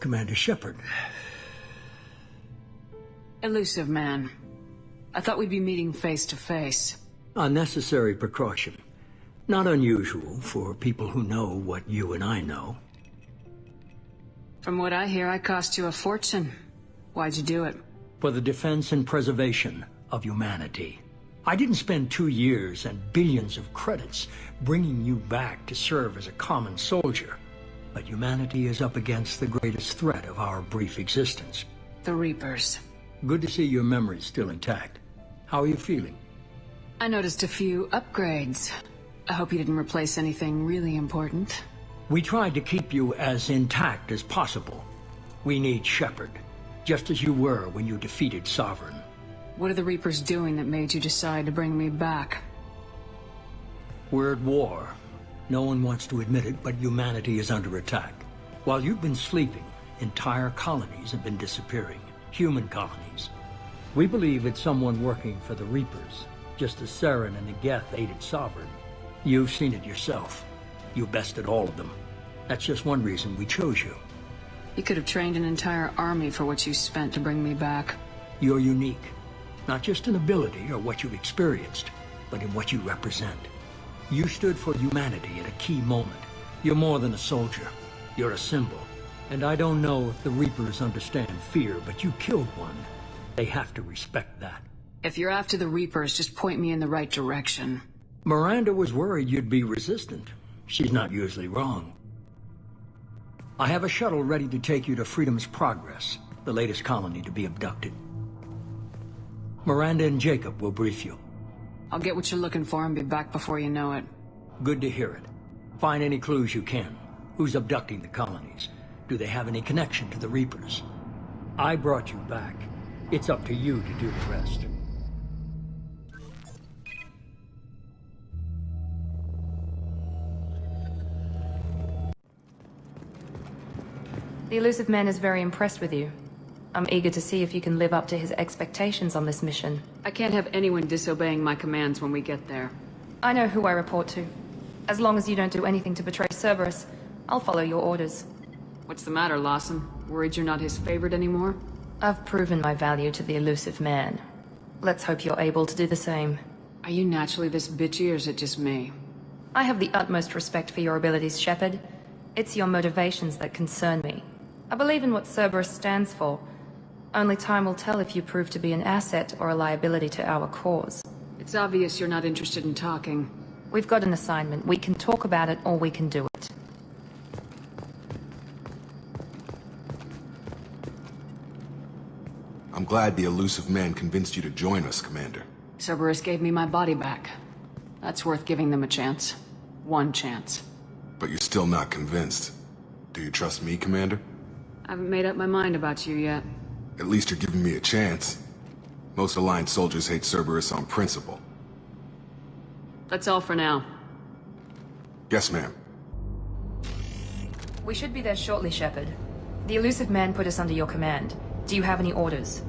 Commander Shepard. Elusive man. I thought we'd be meeting face to face. A necessary precaution. Not unusual for people who know what you and I know. From what I hear, I cost you a fortune. Why'd you do it? For the defense and preservation of humanity. I didn't spend 2 years and billions of credits bringing you back to serve as a common soldier. But humanity is up against the greatest threat of our brief existence. The Reapers. Good to see your memory's still intact. How are you feeling? I noticed a few upgrades. I hope you didn't replace anything really important. We tried to keep you as intact as possible. We need Shepard, just as you were when you defeated Sovereign. What are the Reapers doing that made you decide to bring me back? We're at war. No one wants to admit it, but humanity is under attack. While you've been sleeping, entire colonies have been disappearing. Human colonies. We believe it's someone working for the Reapers, just as Saren and the Geth aided Sovereign. You've seen it yourself. You bested all of them. That's just one reason we chose you. You could have trained an entire army for what you spent to bring me back. You're unique. Not just in ability or what you've experienced, but in what you represent. You stood for humanity at a key moment. You're more than a soldier. You're a symbol. And I don't know if the Reapers understand fear, but you killed one. They have to respect that. If you're after the Reapers, just point me in the right direction. Miranda was worried you'd be resistant. She's not usually wrong. I have a shuttle ready to take you to Freedom's Progress, the latest colony to be abducted. Miranda and Jacob will brief you. I'll get what you're looking for and be back before you know it. Good to hear it. Find any clues you can. Who's abducting the colonies? Do they have any connection to the Reapers? I brought you back. It's up to you to do the rest. The Elusive Man is very impressed with you. I'm eager to see if you can live up to his expectations on this mission. I can't have anyone disobeying my commands when we get there. I know who I report to. As long as you don't do anything to betray Cerberus, I'll follow your orders. What's the matter, Lawson? Worried you're not his favorite anymore? I've proven my value to the Elusive Man. Let's hope you're able to do the same. Are you naturally this bitchy, or is it just me? I have the utmost respect for your abilities, Shepard. It's your motivations that concern me. I believe in what Cerberus stands for. Only time will tell if you prove to be an asset or a liability to our cause. It's obvious you're not interested in talking. We've got an assignment. We can talk about it or we can do it. I'm glad the Elusive Man convinced you to join us, Commander. Cerberus gave me my body back. That's worth giving them a chance. One chance. But you're still not convinced. Do you trust me, Commander? I haven't made up my mind about you yet. At least you're giving me a chance. Most Alliance soldiers hate Cerberus on principle. That's all for now. Yes, ma'am. We should be there shortly, Shepard. The Elusive Man put us under your command. Do you have any orders?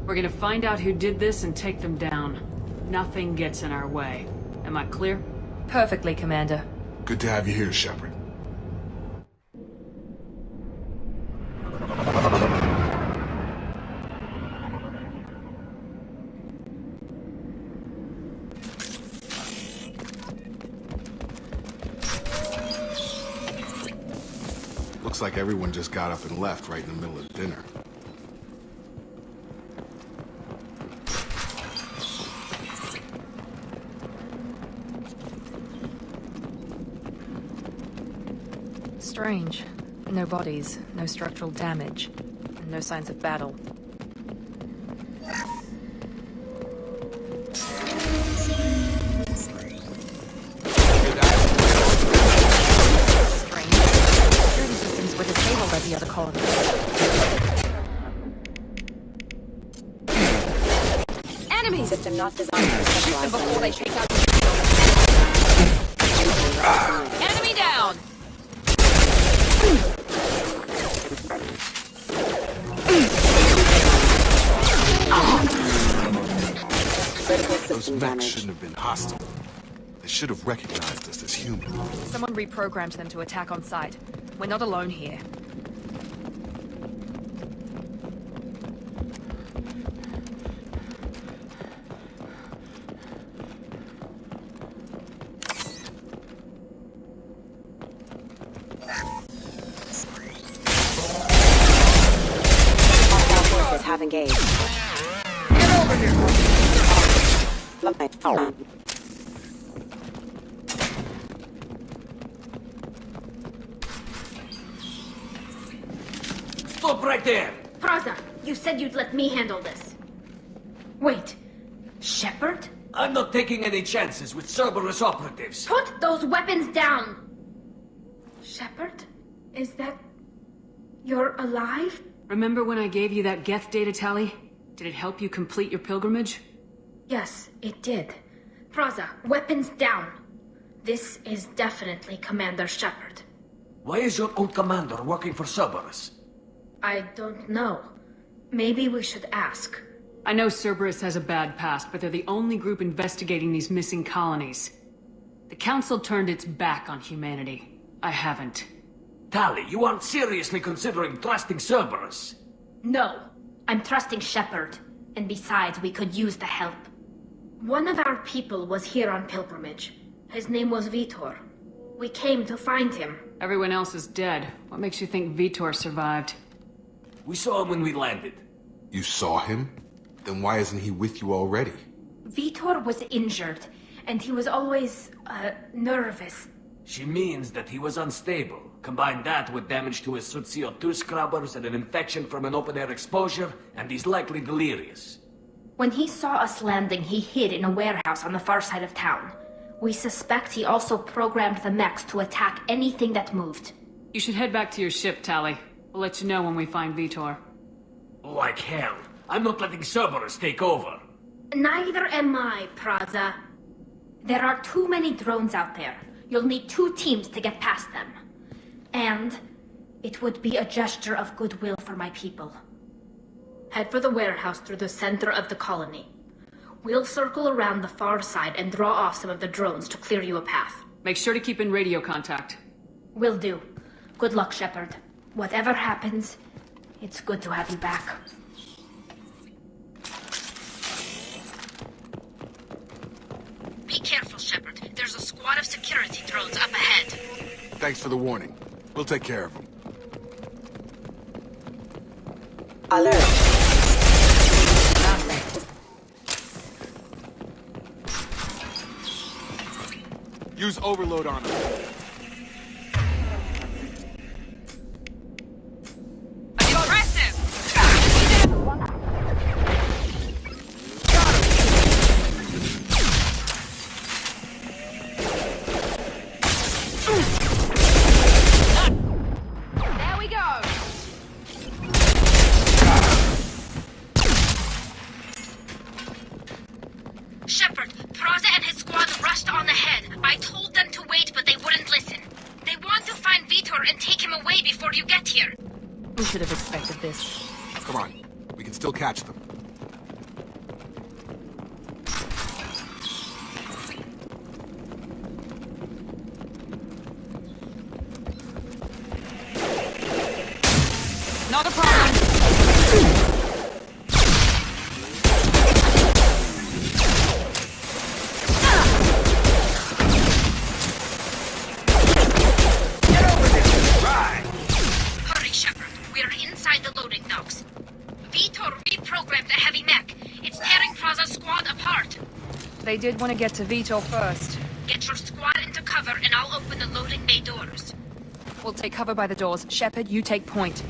We're gonna find out who did this and take them down. Nothing gets in our way. Am I clear? Perfectly, Commander. Good to have you here, Shepard. Looks like everyone just got up and left right in the middle of dinner. Strange. No bodies, no structural damage, and no signs of battle. The other colony. Enemy system not designed to shoot them before they chase out. Enemy down. Those mechs shouldn't have been hostile. They should have recognized us as human. Someone reprogrammed them to attack on sight. We're not alone here. Forces have engaged. Get over here! Stop right there! Praza, you said you'd let me handle this. Wait, Shepard? I'm not taking any chances with Cerberus operatives. Put those weapons down! Shepard? Is that... you're alive? Remember when I gave you that Geth data tally? Did it help you complete your pilgrimage? Yes, it did. Praza, weapons down. This is definitely Commander Shepard. Why is your old commander working for Cerberus? I don't know. Maybe we should ask. I know Cerberus has a bad past, but they're the only group investigating these missing colonies. The Council turned its back on humanity. I haven't. Tali, you aren't seriously considering trusting Cerberus? No, I'm trusting Shepard. And besides, we could use the help. One of our people was here on pilgrimage. His name was Vitor. We came to find him. Everyone else is dead. What makes you think Vitor survived? We saw him when we landed. You saw him? Then why isn't he with you already? Vitor was injured, and he was always, nervous. She means that he was unstable. Combine that with damage to his suit CO2 scrubbers and an infection from an open-air exposure, and he's likely delirious. When he saw us landing, he hid in a warehouse on the far side of town. We suspect he also programmed the mechs to attack anything that moved. You should head back to your ship, Tali. We'll let you know when we find Vitor. Like hell. I'm not letting Cerberus take over. Neither am I, Praza. There are too many drones out there. You'll need 2 teams to get past them. And it would be a gesture of goodwill for my people. Head for the warehouse through the center of the colony. We'll circle around the far side and draw off some of the drones to clear you a path. Make sure to keep in radio contact. Will do. Good luck, Shepard. Whatever happens, it's good to have you back. Be careful, Shepard. There's a squad of security drones up ahead. Thanks for the warning. We'll take care of him. Alert. Use overload on him. Shepard, Praza and his squad rushed on ahead. I told them to wait, but they wouldn't listen. They want to find Vitor and take him away before you get here. We should have expected this. Come on. We can still catch them. Not a problem! Hurry, Shepard. We're inside the loading docks. Vitor reprogrammed the heavy mech. It's tearing Praza's squad apart. They did want to get to Vitor first. Get your squad into cover and I'll open the loading bay doors. We'll take cover by the doors. Shepard, you take point.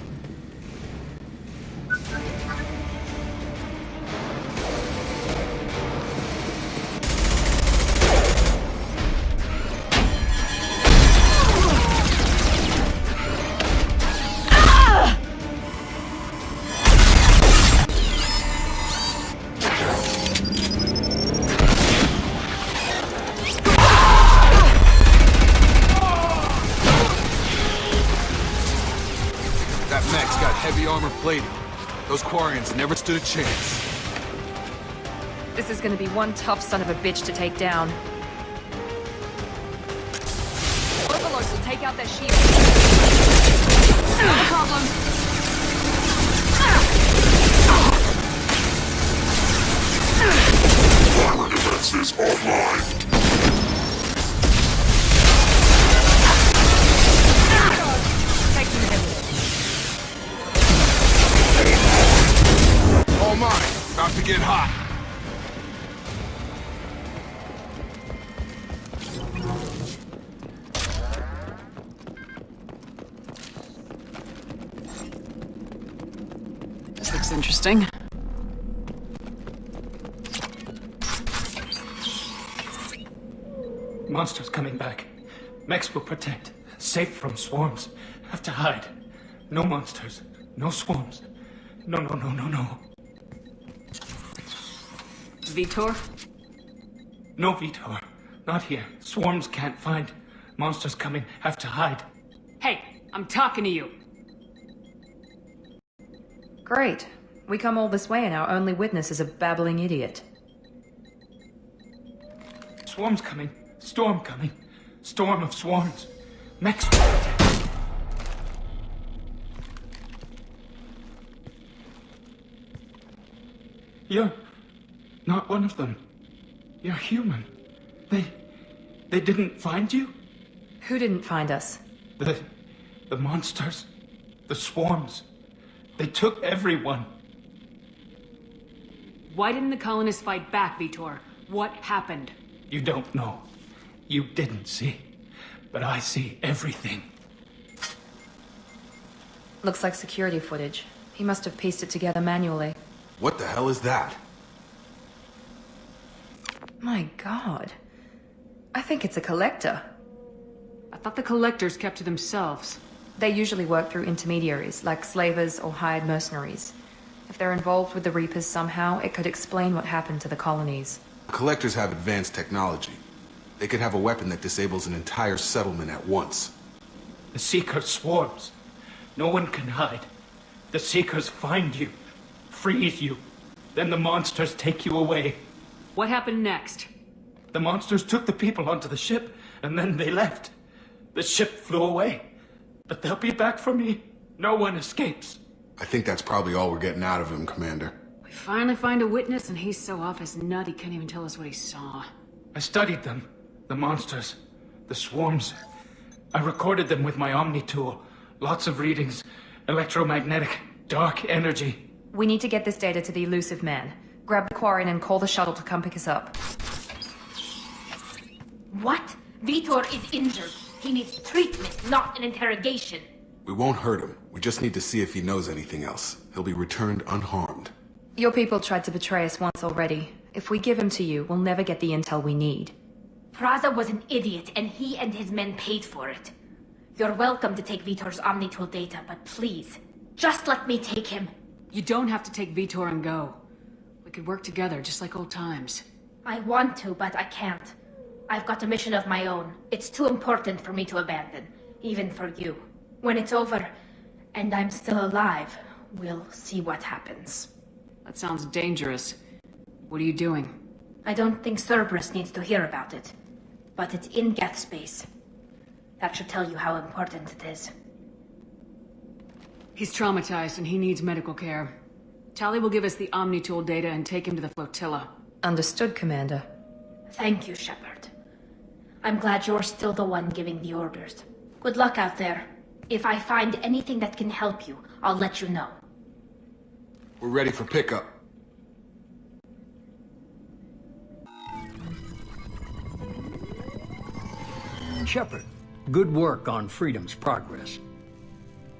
That mech's got heavy armor plating. Those Quarians never stood a chance. This is gonna be one tough son of a bitch to take down. Overload explode will take out their shield. Not a problem. Firing defenses offline. Take them ahead. All mine. About to get hot. This looks interesting. Monsters coming back. Mechs will protect. Safe from swarms. Have to hide. No monsters. No swarms. No. Vitor? No Vitor. Not here. Swarms can't find. Monsters coming. Have to hide. Hey, I'm talking to you. Great. We come all this way and our only witness is a babbling idiot. Swarms coming. Storm coming. Storm of swarms. Mechs will protect. You're not one of them. You're human. They didn't find you? Who didn't find us? The monsters. The swarms. They took everyone. Why didn't the colonists fight back, Vitor? What happened? You don't know. You didn't see. But I see everything. Looks like security footage. He must have pieced it together manually. What the hell is that? My god. I think it's a collector. I thought the collectors kept to themselves. They usually work through intermediaries, like slavers or hired mercenaries. If they're involved with the Reapers somehow, it could explain what happened to the colonies. Collectors have advanced technology. They could have a weapon that disables an entire settlement at once. The Seeker swarms. No one can hide. The Seekers find you, freeze you. Then the monsters take you away. What happened next? The monsters took the people onto the ship, and then they left. The ship flew away. But they'll be back for me. No one escapes. I think that's probably all we're getting out of him, Commander. We finally find a witness and he's so off his nut he can't even tell us what he saw. I studied them. The monsters. The swarms. I recorded them with my Omni tool. Lots of readings. Electromagnetic. Dark energy. We need to get this data to the elusive man. Grab the Quarian and call the shuttle to come pick us up. What? Vitor is injured. He needs treatment, not an interrogation. We won't hurt him. We just need to see if he knows anything else. He'll be returned unharmed. Your people tried to betray us once already. If we give him to you, we'll never get the intel we need. Praza was an idiot, and he and his men paid for it. You're welcome to take Vitor's Omnitool data, but please, just let me take him. You don't have to take Vitor and go. We could work together, just like old times. I want to, but I can't. I've got a mission of my own. It's too important for me to abandon, even for you. When it's over, and I'm still alive, we'll see what happens. That sounds dangerous. What are you doing? I don't think Cerberus needs to hear about it, but it's in Geth space. That should tell you how important it is. He's traumatized and he needs medical care. Tali will give us the Omnitool data and take him to the flotilla. Understood, Commander. Thank you, Shepard. I'm glad you're still the one giving the orders. Good luck out there. If I find anything that can help you, I'll let you know. We're ready for pickup. Shepard, good work on Freedom's progress.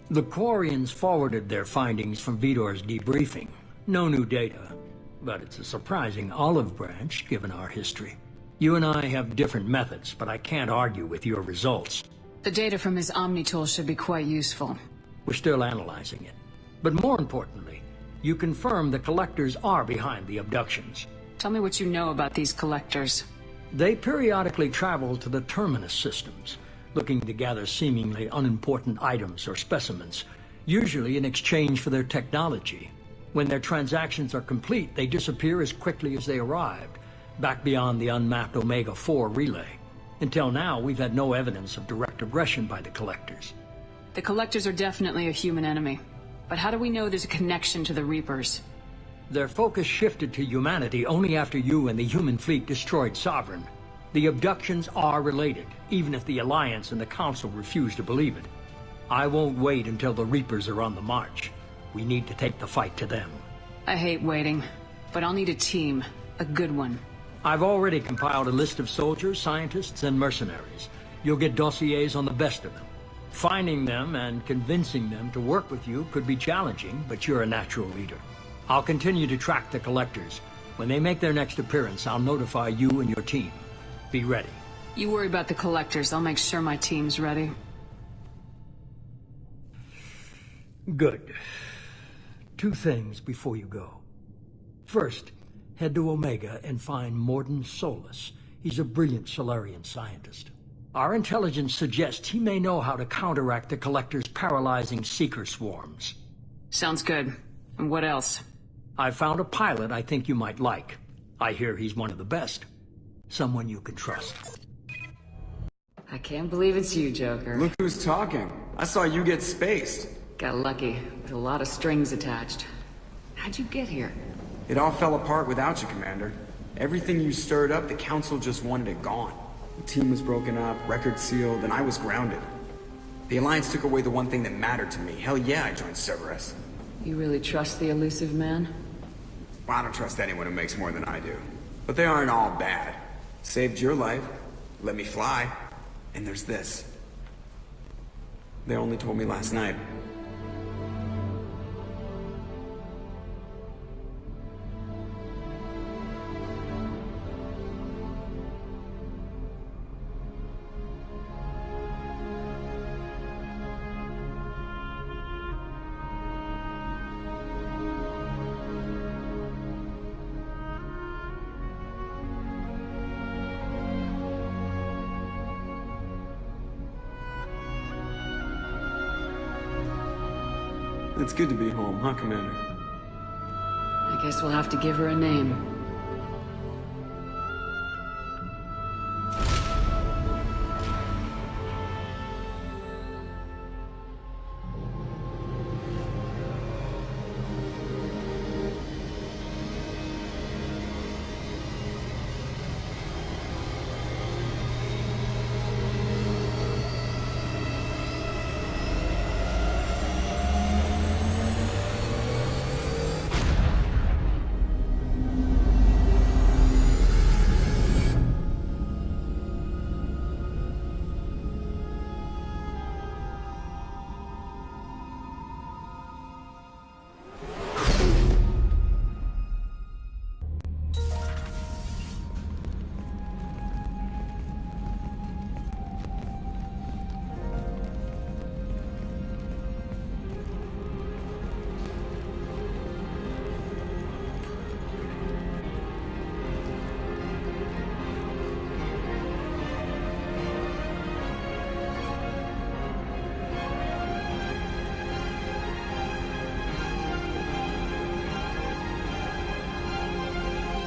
The Quarians forwarded their findings from Vitor's debriefing. No new data, but it's a surprising olive branch given our history. You and I have different methods, but I can't argue with your results. The data from his Omnitool should be quite useful. We're still analyzing it. But more importantly, you confirm the collectors are behind the abductions. Tell me what you know about these collectors. They periodically travel to the Terminus systems, looking to gather seemingly unimportant items or specimens, usually in exchange for their technology. When their transactions are complete, they disappear as quickly as they arrived, back beyond the unmapped Omega-4 relay. Until now, we've had no evidence of direct aggression by the Collectors. The Collectors are definitely a human enemy. But how do we know there's a connection to the Reapers? Their focus shifted to humanity only after you and the human fleet destroyed Sovereign. The abductions are related, even if the Alliance and the Council refuse to believe it. I won't wait until the Reapers are on the march. We need to take the fight to them. I hate waiting, but I'll need a team. A good one. I've already compiled a list of soldiers, scientists, and mercenaries. You'll get dossiers on the best of them. Finding them and convincing them to work with you could be challenging, but you're a natural leader. I'll continue to track the Collectors. When they make their next appearance, I'll notify you and your team. Be ready. You worry about the Collectors. I'll make sure my team's ready. Good. 2 things before you go. First, head to Omega and find Morden Solus. He's a brilliant Solarian scientist. Our intelligence suggests he may know how to counteract the Collectors' paralyzing Seeker swarms. Sounds good. And what else? I found a pilot I think you might like. I hear he's one of the best. Someone you can trust. I can't believe it's you, Joker. Look who's talking. I saw you get spaced. Got lucky, with a lot of strings attached. How'd you get here? It all fell apart without you, Commander. Everything you stirred up, the Council just wanted it gone. The team was broken up, record sealed, and I was grounded. The Alliance took away the one thing that mattered to me. Hell yeah, I joined Cerberus. You really trust the elusive man? Well, I don't trust anyone who makes more than I do. But they aren't all bad. Saved your life, let me fly, and there's this. They only told me last night. It's good to be home, huh, Commander? I guess we'll have to give her a name.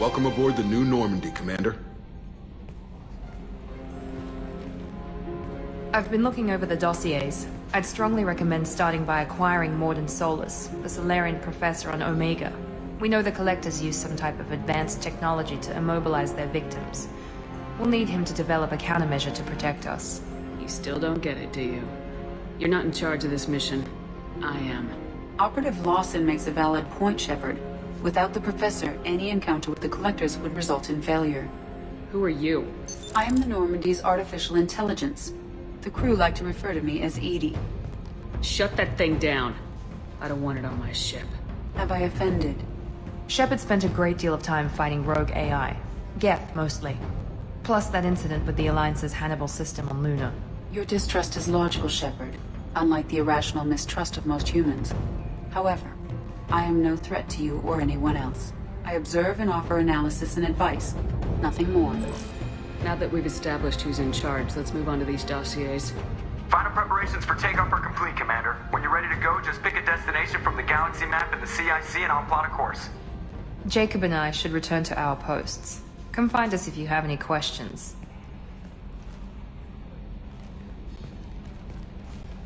Welcome aboard the New Normandy, Commander. I've been looking over the dossiers. I'd strongly recommend starting by acquiring Morden Solus, the Solarian professor on Omega. We know the Collectors use some type of advanced technology to immobilize their victims. We'll need him to develop a countermeasure to protect us. You still don't get it, do you? You're not in charge of this mission. I am. Operative Lawson makes a valid point, Shepard. Without the Professor, any encounter with the Collectors would result in failure. Who are you? I am the Normandy's artificial intelligence. The crew like to refer to me as Edie. Shut that thing down. I don't want it on my ship. Have I offended? Shepard spent a great deal of time fighting rogue AI. Geth, mostly. Plus that incident with the Alliance's Hannibal system on Luna. Your distrust is logical, Shepard, unlike the irrational mistrust of most humans. However, I am no threat to you or anyone else. I observe and offer analysis and advice. Nothing more. Now that we've established who's in charge, let's move on to these dossiers. Final preparations for takeoff are complete, Commander. When you're ready to go, just pick a destination from the galaxy map and the CIC and I'll plot a course. Jacob and I should return to our posts. Come find us if you have any questions.